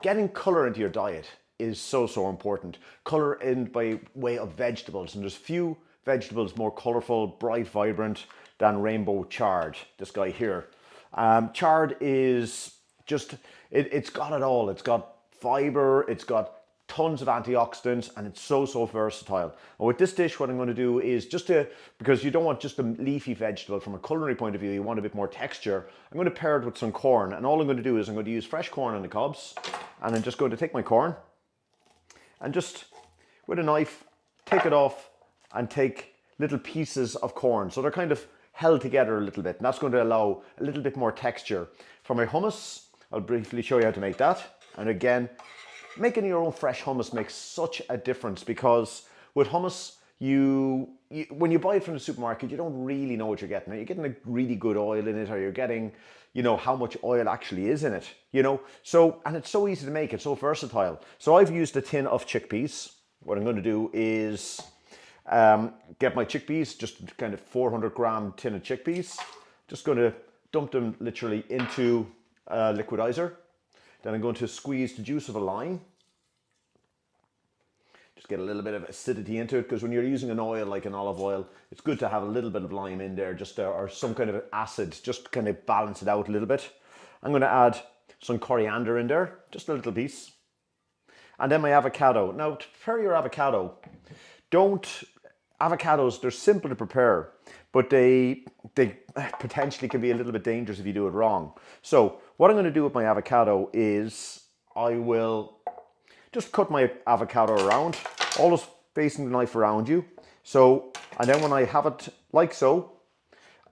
getting color into your diet is so important. Color in by way of vegetables, and there's few vegetables more colorful, bright, vibrant than Rainbow Chard, this guy here. Chard is just, it's got it all. It's got fiber, it's got tons of antioxidants, and it's so versatile. And with this dish, what I'm going to do is because you don't want just a leafy vegetable from a culinary point of view, you want a bit more texture. I'm going to pair it with some corn, and all I'm going to do is I'm going to use fresh corn on the cobs, and I'm just going to take my corn and just with a knife take it off and take little pieces of corn, so they're kind of held together a little bit, and that's going to allow a little bit more texture. For my hummus, I'll briefly show you how to make that. And again, making your own fresh hummus makes such a difference, because with hummus, when you buy it from the supermarket, you don't really know what you're getting. You're getting a really good oil in it, or you're getting, how much oil actually is in it, So, and it's so easy to make, it's so versatile. So I've used a tin of chickpeas. What I'm going to do is get my chickpeas, just kind of 400 gram tin of chickpeas. Just going to dump them literally into a liquidizer. Then I'm going to squeeze the juice of a lime. Just get a little bit of acidity into it, because when you're using an oil like an olive oil, it's good to have a little bit of lime in there, or some kind of acid, just kind of balance it out a little bit. I'm going to add some coriander in there, just a little piece. And then my avocado. Now, to prepare your avocado, avocados, they're simple to prepare, but they potentially can be a little bit dangerous if you do it wrong. So what I'm going to do with my avocado is I will just cut my avocado around, always facing the knife around you. So, and then when I have it like so,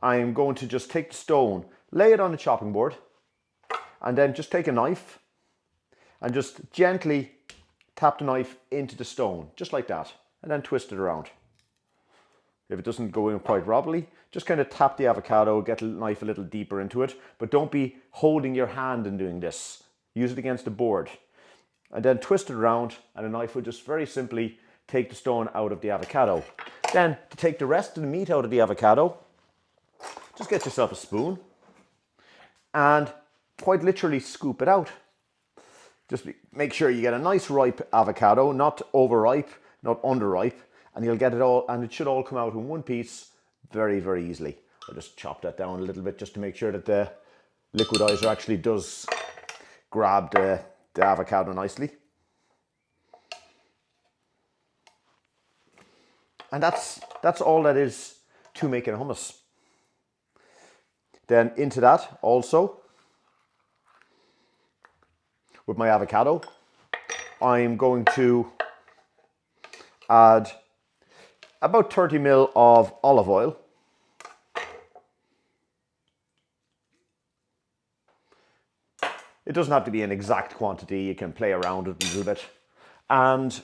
I'm going to just take the stone, lay it on the chopping board, and then just take a knife and just gently tap the knife into the stone, just like that, and then twist it around. If it doesn't go in quite properly, just kind of tap the avocado, get the knife a little deeper into it, but don't be holding your hand in doing this. Use it against the board. And then twist it around, and a knife will just very simply take the stone out of the avocado. Then, to take the rest of the meat out of the avocado, just get yourself a spoon and quite literally scoop it out. Just make sure you get a nice ripe avocado, not overripe, not underripe, and you'll get it all, and it should all come out in one piece very easily. I'll just chop that down a little bit just to make sure that the liquidizer actually does grab the avocado nicely. And that's all that is to making hummus. Then into that also, with my avocado, I'm going to add about 30 ml of olive oil. It doesn't have to be an exact quantity, you can play around it a little bit. And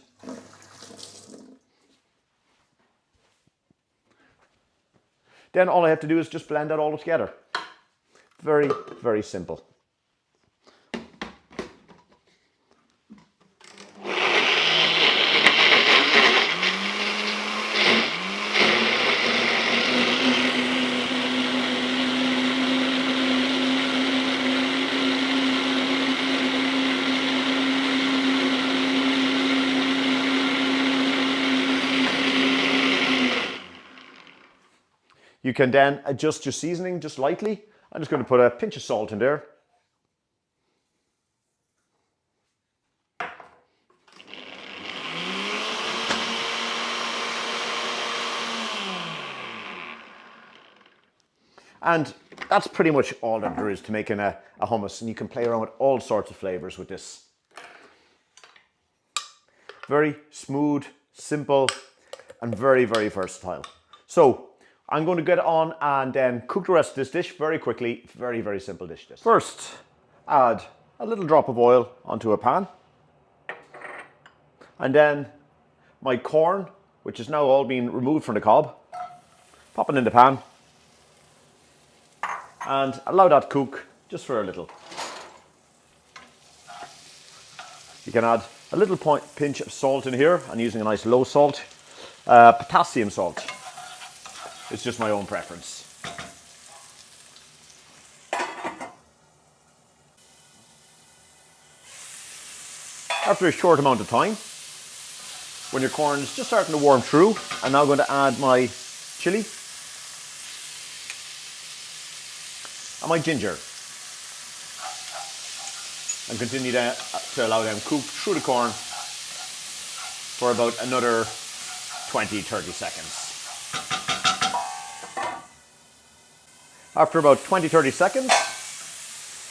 then all I have to do is just blend that all together. Very simple. You can then adjust your seasoning just lightly. I'm just going to put a pinch of salt in there. And that's pretty much all that there is to making a hummus, and you can play around with all sorts of flavors with this. Very smooth, simple, and very versatile. So I'm going to get on and then cook the rest of this dish very quickly. Very simple dish this. First, add a little drop of oil onto a pan. And then my corn, which is now all been removed from the cob, pop it in the pan and allow that to cook just for a little. You can add a little pinch of salt in here. I'm using a nice low salt, potassium salt. It's just my own preference. After a short amount of time, when your corn is just starting to warm through, I'm now going to add my chili and my ginger. And continue to allow them cook through the corn for about another 20-30 seconds. After about 20-30 seconds,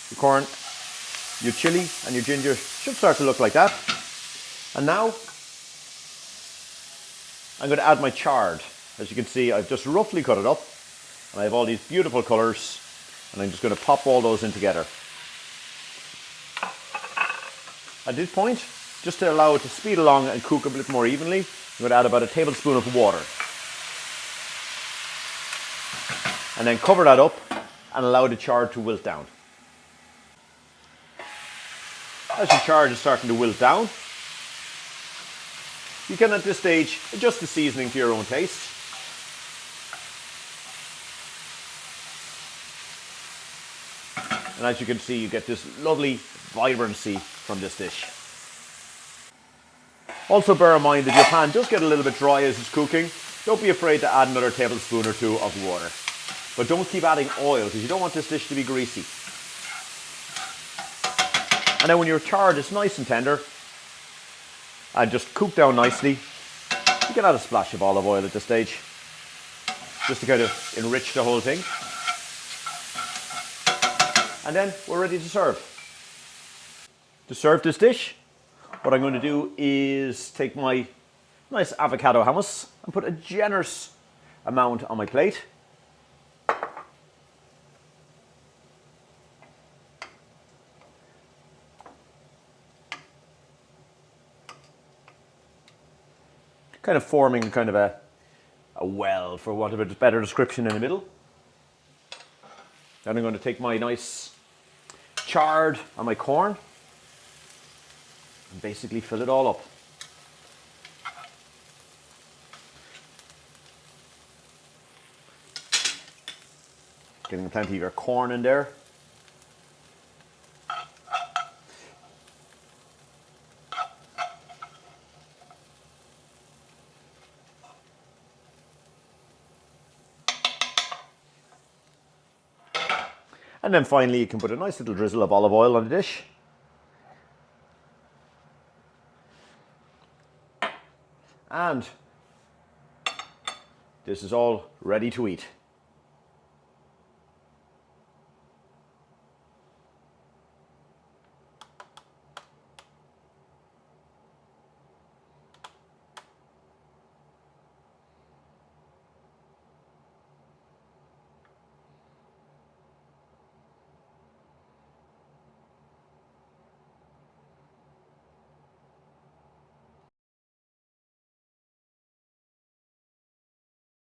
the corn, your chili and your ginger should start to look like that. And now I'm going to add my chard. As you can see, I've just roughly cut it up and I have all these beautiful colours, and I'm just going to pop all those in together. At this point, just to allow it to speed along and cook a bit more evenly, I'm going to add about a tablespoon of water. And then cover that up and allow the chard to wilt down. As your chard is starting to wilt down, you can at this stage adjust the seasoning to your own taste. And as you can see, you get this lovely vibrancy from this dish. Also bear in mind that your pan does get a little bit dry as it's cooking. Don't be afraid to add another tablespoon or two of water. But don't keep adding oil because you don't want this dish to be greasy. And then when your chard is nice and tender and just cooked down nicely, you can add a splash of olive oil at this stage, just to kind of enrich the whole thing. And then we're ready to serve. To serve this dish, what I'm going to do is take my nice avocado hummus and put a generous amount on my plate. Kind of forming kind of a well, for want of a better description, in the middle. Then I'm going to take my nice chard on my corn and basically fill it all up. Getting plenty of your corn in there. And then finally you can put a nice little drizzle of olive oil on the dish. And this is all ready to eat.